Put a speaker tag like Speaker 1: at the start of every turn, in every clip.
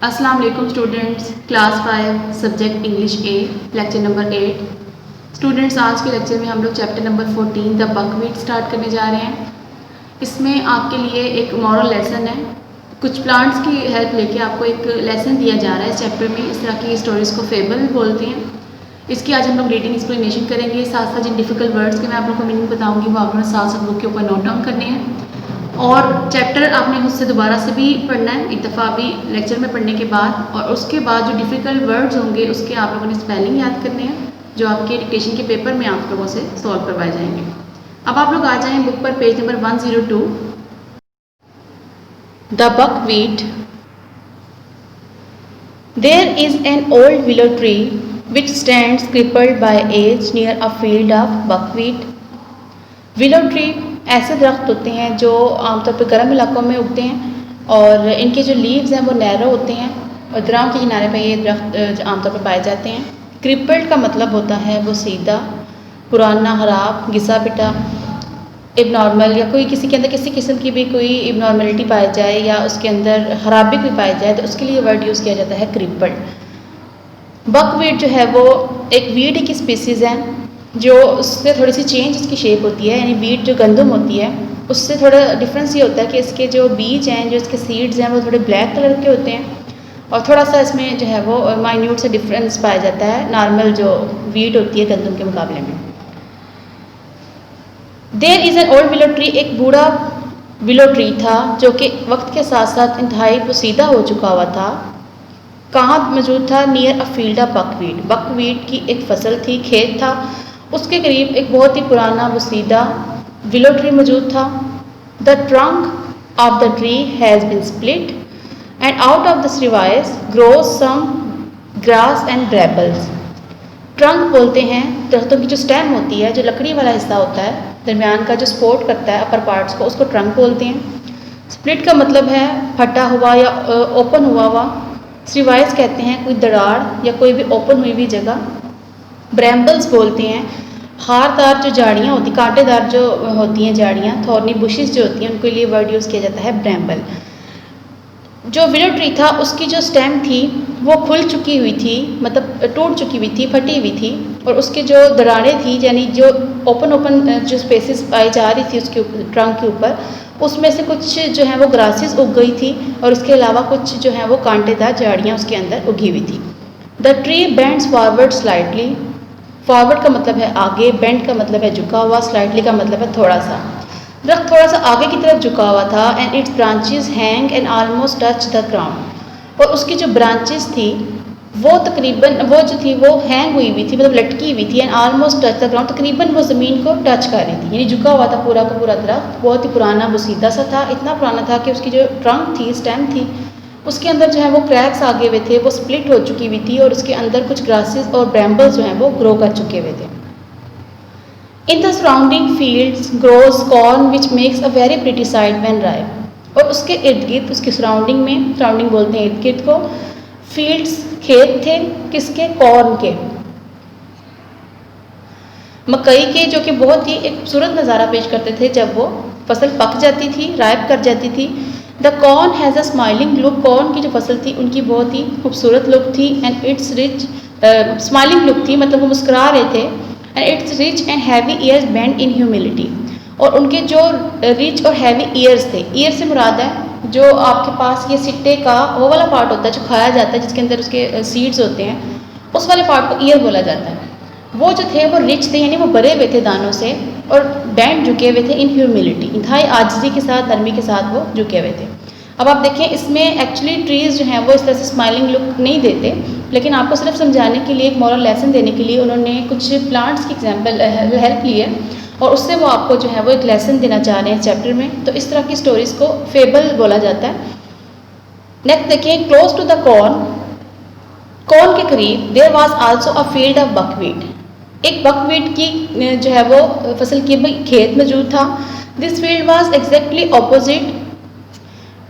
Speaker 1: अस्सलाम वालेकुम students, class 5 subject English ए, lecture number 8। Students, आज के लेक्चर में हम लोग chapter number 14 the buckwheat start करने जा रहे हैं। इसमें आपके लिए एक मॉरल लेसन है। कुछ प्लांट्स की हेल्प लेके आपको एक लेसन दिया जा रहा है इस चैप्टर में। इस तरह की स्टोरीज़ को फेबल बोलते हैं। इसकी आज हम लोग रीडिंग एक्सप्लेनेशन करेंगे। साथ साथ जिन डिफ़िकल्ट वर्ड्स के मैं आप लोग को मीनिंग बताऊँगी वो आपने साथ साथ बुक के ऊपर नोट डाउन करने हैं। और चैप्टर आपने मुझसे दोबारा से भी पढ़ना है, एक दफ़ा अभी लेक्चर में पढ़ने के बाद, और उसके बाद जो डिफ़िकल्ट वर्ड्स होंगे उसके आप लोगों ने स्पेलिंग याद करने हैं, जो आपके डिक्टेशन के पेपर में आप लोगों से सॉल्व करवाए जाएंगे। अब आप लोग आ जाएं बुक पर, page number 102। The buckwheat. There is an old willow tree which stands crippled by age near a field of buckwheat। Willow tree ऐसे दरख्त होते हैं जो आमतौर पर गर्म इलाकों में उगते हैं और इनके जो लीव्स हैं वो नैरो होते हैं और दरारों के किनारे पर ये दरख्त आमतौर पर पाए जाते हैं। क्रिपल्ड का मतलब होता है वो सीधा, पुराना, ख़राब, घिसा पिटा, इबनॉर्मल, या कोई किसी के अंदर किसी किस्म की भी कोई इबनॉर्मलिटी पाई जाए या उसके अंदर खराबी भी पाई जाए तो उसके लिए वर्ड यूज़ किया जाता है क्रिपल्ड। बकवीट जो है वो एक वीट की स्पीसीज़ है जो उससे थोड़ी सी चेंज इसकी शेप होती है, यानी वीट जो गंदम होती है उससे थोड़ा डिफरेंस ये होता है कि इसके जो बीज हैं, जो इसके सीड्स हैं वो थोड़े ब्लैक कलर के होते हैं और थोड़ा सा इसमें जो है वो माइन्यूट से डिफरेंस पाया जाता है नॉर्मल जो वीट होती है गंदम के मुकाबले में। There is an old willow tree, एक बूढ़ा विलो ट्री था जो कि वक्त के साथ साथ इंतहाई पोसीदा हो चुका हुआ था। कहाँ मौजूद था? Near a field of buckwheat, buckwheat की एक फसल थी, खेत था, उसके करीब एक बहुत ही पुराना वसीदा विलो ट्री मौजूद था। The trunk of the tree has been split and out of the crevice grows some grass and brambles. Trunk बोलते हैं दरख्तों की जो स्टेम होती है, जो लकड़ी वाला हिस्सा होता है दरमियान का, जो सपोर्ट करता है अपर पार्ट्स को, उसको ट्रंक बोलते हैं। स्प्लिट का मतलब है फटा हुआ या ओपन हुआ हुआ। रिवाइस कहते हैं कोई दरार या कोई भी ओपन हुई हुई जगह। ब्रैम्बल्स बोलते हैं हारदार जो झाड़ियाँ होती, कांटेदार जो होती हैं झाड़ियाँ, थॉर्नी बुशेस जो होती हैं, उनके लिए वर्ड यूज़ किया जाता है ब्रैम्बल। जो विलो ट्री था उसकी जो स्टेम थी वो खुल चुकी हुई थी, मतलब टूट चुकी हुई थी, फटी हुई थी, और उसकी जो दरारें थी यानी जो ओपन जो स्पेसेस पाई जा रही थी उसके ट्रंक के ऊपर, उसमें से कुछ जो है वो ग्रासेस उग गई थी और उसके अलावा कुछ जो है वो कांटेदार झाड़ियाँ उसके अंदर उगी हुई थी। The tree bends forward slightly, forward का मतलब है आगे, बेंड का मतलब है झुका हुआ, स्लाइटली का मतलब है थोड़ा सा। दरख्त थोड़ा सा आगे की तरफ झुका हुआ था। And it's branches hang and almost touch the ground, और उसकी जो ब्रांचेस थी वो तकरीबन वो जो थी वो हैंग हुई हुई थी, मतलब लटकी हुई थी। And almost touch the ground, तकरीबन वो ज़मीन को टच कर रही थी, यानी झुका हुआ था पूरा का पूरा दरख्त। बहुत ही पुराना वसीदा सा था, इतना पुराना था कि उसकी जो ट्रंक थी, स्टेम थी, उसके अंदर जो है वो क्रैक्स आगे हुए थे, वो स्प्लिट हो चुकी हुई थी और उसके अंदर कुछ ग्रासेस और ब्रैम्बल्स जो हैं वो ग्रो कर चुके हुए थे। In the surrounding fields grows corn which makes a very pretty site when ripe, और उसके इर्द गिर्द, उसकी सराउंडिंग में, सराउंडिंग बोलते हैं इर्द गिर्द को, फील्ड्स खेत थे, किसके? कॉर्न के, मकई के, जो कि बहुत ही एक खूबसूरत नज़ारा पेश करते थे जब वो फसल पक जाती थी, राइप कर जाती थी। The corn has a smiling look, corn की जो फसल थी उनकी बहुत ही खूबसूरत लुक थी। And it's rich, smiling look थी, मतलब वो मुस्कुरा रहे थे। And it's rich and heavy years bend in humility, और उनके जो रिच और हैवी ईयर्स थे, ईयर से मुराद है जो आपके पास ये सिट्टे का वो वाला पार्ट होता है जो खाया जाता है, जिसके अंदर उसके सीड्स होते हैं, उस वाले पार्ट को ईयर बोला जाता है। वो जो थे वो रिच थे, यानी वो भरे हुए थे दानों से, और बैंड झुके हुए थे इन ह्यूमिलिटी, इंतहाई आजिज़ी के साथ, नरमी के साथ वो झुके हुए थे। अब आप देखें इसमें एक्चुअली ट्रीज़ जो हैं वो इस तरह से स्माइलिंग लुक नहीं देते, लेकिन आपको सिर्फ समझाने के लिए, एक मॉरल लेसन देने के लिए उन्होंने कुछ प्लांट्स की एग्जाम्पल हेल्प ली है और उससे वो आपको जो है वो एक लेसन देना चाह रहे हैं चैप्टर में। तो इस तरह की स्टोरीज़ को फेबल बोला जाता है। नेक्स्ट देखिए, close to the corn, corn के करीब, there was also a field of buckwheat, एक बकवीट की जो है वो फसल की खेत मौजूद था। This field was exactly opposite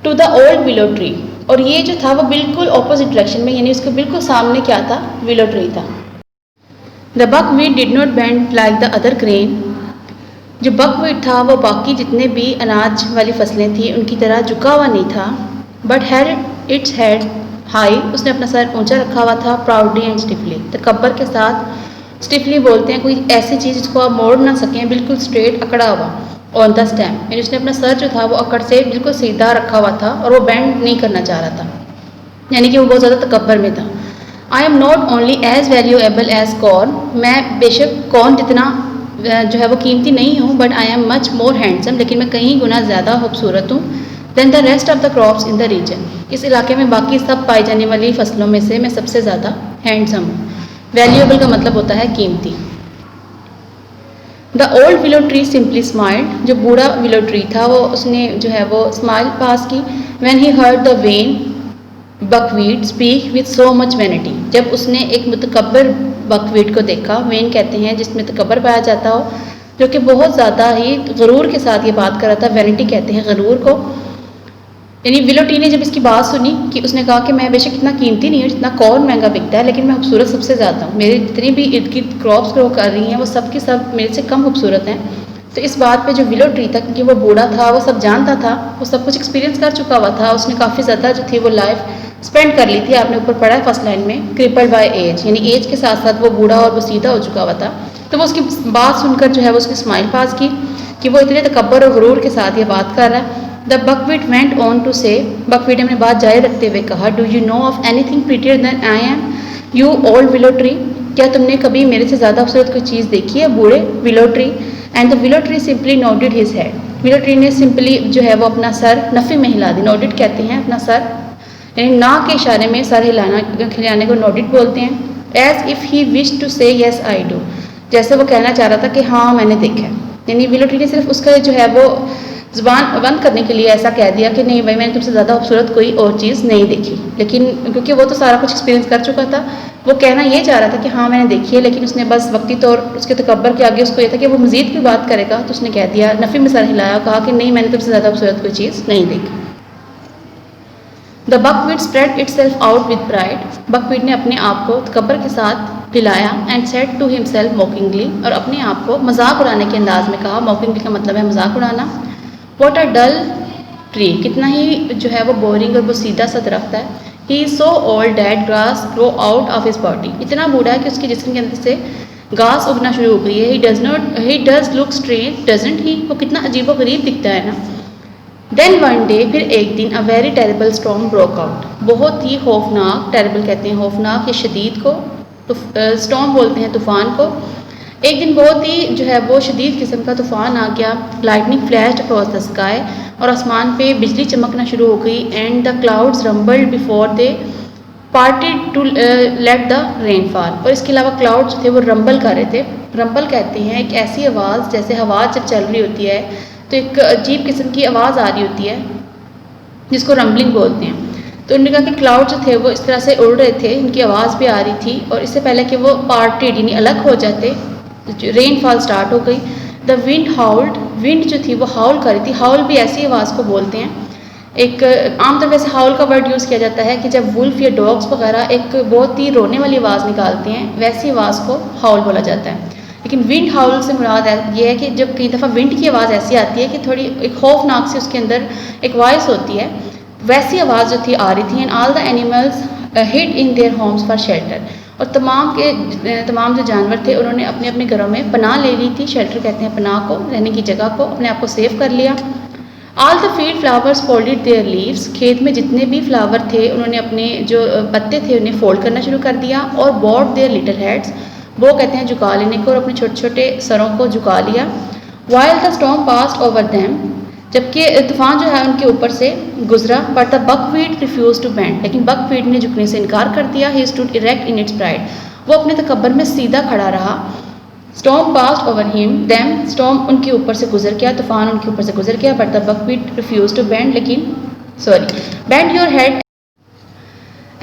Speaker 1: to the old willow tree, और ये जो था वो बिल्कुल ऑपोजिट डायरेक्शन में, यानी उसके बिल्कुल सामने क्या था? विलो ट्री था। The buckwheat did not bend like the other grain, जो बकवीट था वो बाकी जितने भी अनाज वाली फसलें थी उनकी तरह झुका हुआ नहीं था। But had its head high, उसने अपना सर ऊंचा रखा हुआ था, प्राउडली एंड स्टिफली, तकब्बर के साथ। स्टिफली बोलते हैं कोई ऐसी चीज़ जिसको आप मोड़ ना सकें, बिल्कुल स्ट्रेट अकड़ा हुआ। ऑन द स्टैम्प, यानी उसने अपना सर जो था वो अकड़ से बिल्कुल सीधा रखा हुआ था और वो बेंड नहीं करना चाह रहा था, यानी कि वो बहुत ज़्यादा तकब्बर में था। I am not only as valuable as corn, मैं बेशक कॉर्न जितना जो है वो कीमती नहीं हूँ, but I am much more handsome, लेकिन मैं कहीं गुना ज़्यादा खूबसूरत हूँ, than the rest of the crops in the region, इस इलाके में बाकी सब पाई जाने वाली फसलों में से मैं सबसे ज़्यादा हैंडसम हूँ। वैल्यूएबल का मतलब होता है कीमती। The old willow tree simply smiled, जो बूढ़ा विलो ट्री था वो उसने जो है वो स्माइल पास की। When he heard the when buckwheat speak with so much vanity, जब उसने एक मुतकब्बर बकवीट को देखा, वेन कहते हैं जिसमें तकब्बर पाया जाता हो, जो कि बहुत ज़्यादा ही गरूर के साथ ये बात कर रहा था, वैनिटी कहते हैं गरूर को। यानी विलो ट्री ने जब इसकी बात सुनी कि उसने कहा कि मैं बेशक इतना कीमती नहीं हूँ जितना कॉर्न महंगा बिकता है, लेकिन मैं खूबसूरत सबसे ज़्यादा हूँ, मेरे जितनी भी इर्द गिर्द क्रॉप्स ग्रो कर रही हैं वो सब की सब मेरे से कम खूबसूरत हैं। तो इस बात पे जो विलो ट्री था, क्योंकि वो बूढ़ा था, वो सब जानता था, वो सब कुछ एक्सपीरियंस कर चुका हुआ था, उसने काफ़ी ज़्यादा जो थी वो लाइफ स्पेंड कर ली थी। आपने ऊपर पढ़ा है फर्स्ट लाइन में, क्रिपल्ड बाय एज, यानी एज के साथ साथ वो बूढ़ा और वो सीधा हो चुका हुआ था। तो वो उसकी बात सुनकर जो है वो उसकी स्माइल पास की कि वो इतने तकब्बर और गुरूर के साथ ये बात कर रहा है। The buckwheat went on to say, buckwheat ने अपनी बात जारी रखते हुए कहा, do you know of anything prettier than I am, you old willow tree, क्या तुमने कभी मेरे से ज़्यादा खूबसूरत कोई चीज़ देखी है बूढ़े willow tree. And the willow tree simply nodded his head, willow tree ने सिंपली जो है वो अपना सर नफ़ी में हिला दी। नोडेड कहते हैं अपना सर, यानी ना के इशारे में सर हिलाने को नोडेड बोलते हैं। As if he wish to say yes I do, जैसे वो कहना चाह रहा था कि हाँ मैंने देखा है। यानी विलो ट्री ने सिर्फ उसका जो है वो ज़ुबान बंद करने के लिए ऐसा कह दिया कि नहीं भाई मैंने तुमसे ज़्यादा खूबसूरत कोई और चीज़ नहीं देखी, लेकिन क्योंकि वो तो सारा कुछ एक्सपीरियंस कर चुका था, वो कहना ये चाह रहा था कि हाँ मैंने देखी है, लेकिन उसने बस वक्ती तौर उसके तकब्बर के आगे उसको ये था कि वो मज़ीद की बात करेगा, तो उसने कह दिया, नफ़ी में सर हिलाया, कहा कि नहीं मैंने तुमसे ज़्यादा खूबसूरत कोई चीज़ नहीं देखी। The buckwheat spread it self out with pride, buckwheat ने अपने आप को तकब्बर के साथ हिलाया। एंड सेड टू हिमसेल्फ मोकिंगली, और अपने आप को मजाक उड़ाने के अंदाज में कहा, मोकिंगली का मतलब है मजाक उड़ाना। वॉट अ डल ट्री, कितना ही जो है वो बोरिंग और वो सीधा सा दरख्त है। He is so old that grass grow out of his body, इतना बूढ़ा है कि उसके जिस्म के अंदर से घास उगना शुरू हो गई है। He does look strange doesn't ही, वो कितना अजीब व गरीब दिखता है ना। देन वन डे, फिर एक दिन, a very terrible storm broke out, बहुत ही खौफनाक, टेरेबल कहते हैं खौफनाक या शदीद को, स्टॉर्म बोलते हैं तूफ़ान को। एक दिन बहुत ही जो है वो शदीद किस्म का तूफ़ान आ गया। Lightning flashed across the sky, और आसमान पे बिजली चमकना शुरू हो गई। And the clouds rumbled before they parted to let the rainfall, और इसके अलावा क्लाउड जो थे वो रंबल कर रहे थे। रंबल कहते हैं एक ऐसी आवाज़, जैसे हवा जब चल रही होती है तो एक अजीब किस्म की आवाज़ आ रही होती है जिसको रंबलिंग बोलते हैं। तो उन्होंने कहा कि क्लाउड जो थे वो इस तरह से उड़ रहे थे, इनकी आवाज़ भी आ रही थी, और इससे पहले कि वो पार्टेड यानी अलग हो जाते, रेनफॉल स्टार्ट हो गई। द विंड हाउल्ड, विंड जो थी वो हाउल कर रही थी। हाउल भी ऐसी आवाज़ को बोलते हैं। एक आमतौर पर वैसे हाउल का वर्ड यूज़ किया जाता है कि जब वुल्फ या डॉग्स वगैरह एक बहुत ही रोने वाली आवाज़ निकालते हैं, वैसी आवाज़ को हाउल बोला जाता है। लेकिन विंड हाउल से मुराद ये है कि जब कई दफ़ा विंड की आवाज़ ऐसी आती है कि थोड़ी एक खौफनाक से उसके अंदर एक वॉइस होती है, वैसी आवाज़ जो थी आ रही थी। And all the animals hid in their homes for shelter, और तमाम जो जानवर थे उन्होंने अपने अपने घरों में पनाह ले ली थी। शेल्टर कहते हैं पनाह को, रहने की जगह को, अपने आप को सेव कर लिया। All the field flowers folded there leaves, खेत में जितने भी फ्लावर थे उन्होंने अपने जो पत्ते थे उन्हें फोल्ड करना शुरू कर दिया। और बोड देयर लिटिल हेड्स, वो कहते हैं झुका लेने को, और अपने छोटे छोटे सरों को झुका लिया। While the storm passed over them, जबकि तूफान जो है उनके ऊपर से गुजरा। But the buckwheat refuse to bend, लेकिन बकवीट ने झुकने से इनकार कर दिया। He stood erect in its pride, वो अपने तकब्बर में सीधा खड़ा रहा। Storm passed over him them, storm उनके ऊपर से गुजर गया, तूफान उनके ऊपर से गुजर गया। But the buckwheat refuse to bend, bend your head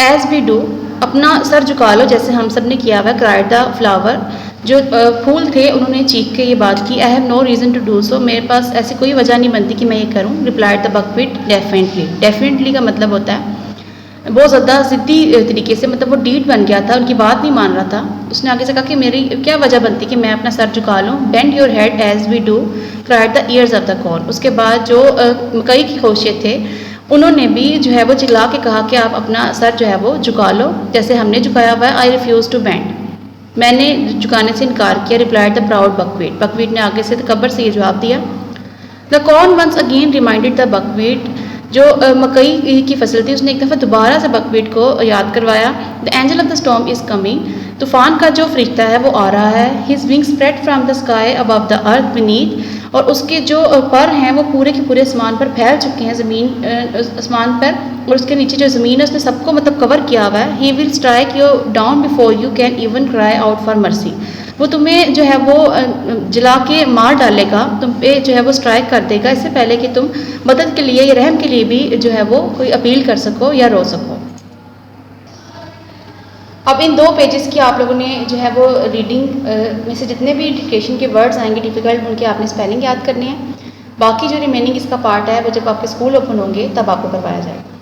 Speaker 1: as we do, अपना सर झुका लो जैसे हम सब ने किया हुआ। क्राइड द फ्लावर, जो फूल थे उन्होंने चीख के ये बात की। I have no reason to do so, मेरे पास ऐसी कोई वजह नहीं बनती कि मैं ये करूँ। Replied the buckwheat definitely, definitely का मतलब होता है बहुत ज़्यादा ज़िद्दी तरीके से, मतलब वो डीट बन गया था, उनकी बात नहीं मान रहा था। उसने आगे से कहा कि मेरी क्या वजह बनती कि मैं अपना सर झुका लूँ। Bend your head as we do, cried the ears of the corn, उसके बाद जो मकई के खोशे थे उन्होंने भी जो है वो चिल्ला के कहा कि आप अपना सर जो है वो झुका लो जैसे हमने झुकाया हुआ है। आई रिफ्यूज़ टू बेंड, मैंने झुकाने से इनकार किया। Replied the proud buckwheat, buckwheat ने आगे से तकबर से ये जवाब दिया। The corn once again reminded the buckwheat, जो मकई की फसल थी उसने एक दफ़ा दोबारा से बकवीट को याद करवाया। The angel of the storm is coming, तूफान का जो फरिश्ता है वो आ रहा है। His wings spread from the sky above the earth beneath, और उसके जो पर हैं वो पूरे के पूरे आसमान पर फैल चुके हैं, ज़मीन आसमान पर, और उसके नीचे जो ज़मीन है उसने सबको मतलब कवर किया हुआ है। He will strike you down before you can even cry out for mercy, वो तुम्हें जो है वो जला के मार डालेगा, तुम पे जो है वो स्ट्राइक कर देगा इससे पहले कि तुम मदद के लिए या रहम के लिए भी जो है वो कोई अपील कर सको या रो सको। अब इन 2 पेजेस की आप लोगों ने जो है वो रीडिंग में से जितने भी डिक्टेशन के वर्ड्स आएंगे डिफ़िकल्ट, उनके आपने स्पेलिंग याद करने हैं। बाकी जो रिमेनिंग इसका पार्ट है वो जब आपके स्कूल ओपन होंगे तब आपको करवाया जाएगा।